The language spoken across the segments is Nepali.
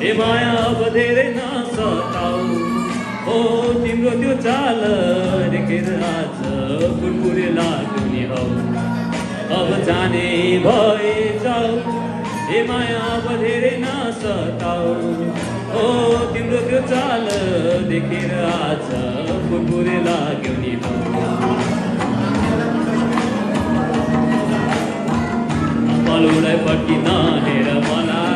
ए माया अब धेरै नसताऊ ओ तिम्रो त्यो चाल देखेर आज कुरकुरे लाग्यो नि हौ अब जाने भए जाऊ ए माया अब धेरै नसताऊ ओ तिम्रो त्यो चाल देखेर आज कुरकुरे लाग्यो नि हौ पलुलाई पट्टि नहेर मलाई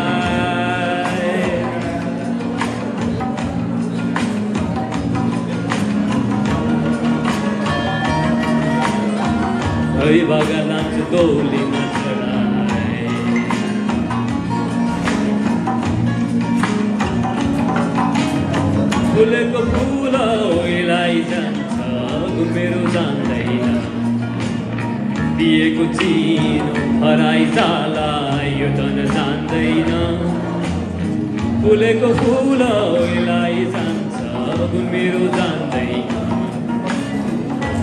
हरि भागा लान्छु डोलीमा चढाए फुलेको फुल ओइलाई जान्छ मेरो जान्दैन दिएको चिनो हराइ जाला यो धन जान्दैन फुलेको फुल ओइलाई जान्छ मेरो जान्दैन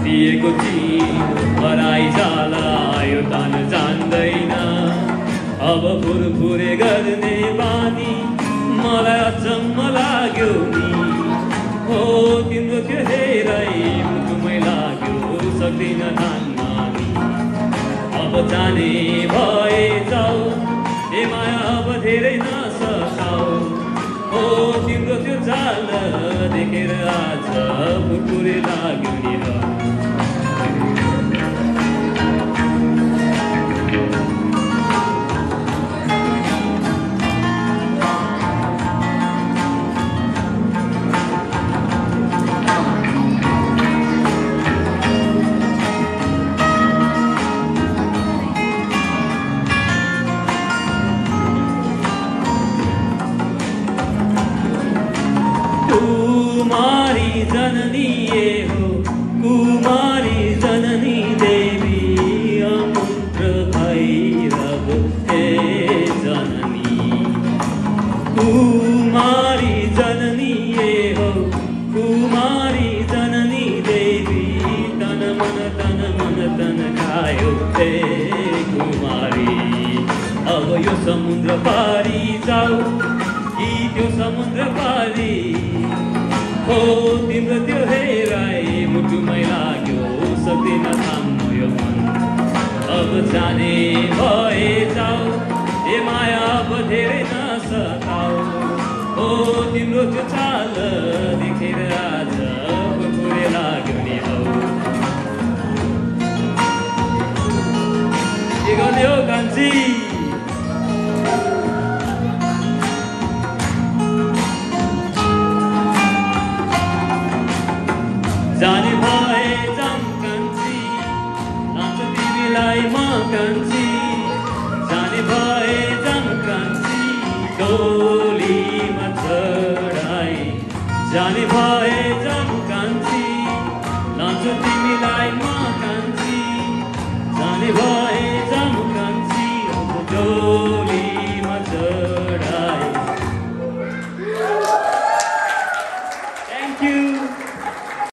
दिएको चिनो हराइ जाला यो धन जान्दैन अब फुरफुरे गर्ने बानी मलाई अचम्म लाग्यो नि हो तिम्रो त्यो हेराइ मुटुमै लाग्यो सक्दिन धान्न अब जाने भए जाऊ ए माया अब धेरै नसताऊ ओ तिम्रो त्यो चाल देखेर आज फुरफुरे लाग्यो नि हौ कुमारी जननी ये हो कुमारी जननी देवी अमूत्र भैरव हे जननी कुमारी जननी ये हो कुमारी जननी देवी तन मन खायो हे कुमारी अब यो समुद्र पारी जाऊ कि त्यो समुद्र पारी हो तिम्रो त्यो हेराइ मुटुमै लाग्यो सक्दिन थाम्नु यो मन अब जाने भए जाऊ ए माया अब धेरै नसताऊ हो तिम्रो त्यो चाल देखेर आज फुरफुरे लाग्यो नि हौ के गर्ने हो कान्छी जाने भए जाऊँ कान्छी लान्छु तिमीलाई म कान्छी जाने भए जाऊँ कान्छी डोलीमा चढाई जाने भए जाऊँ कान्छी लान्छु तिमीलाई म कान्छी जाने भए जाऊँ कान्छी डोलीमा चढाई Thank you.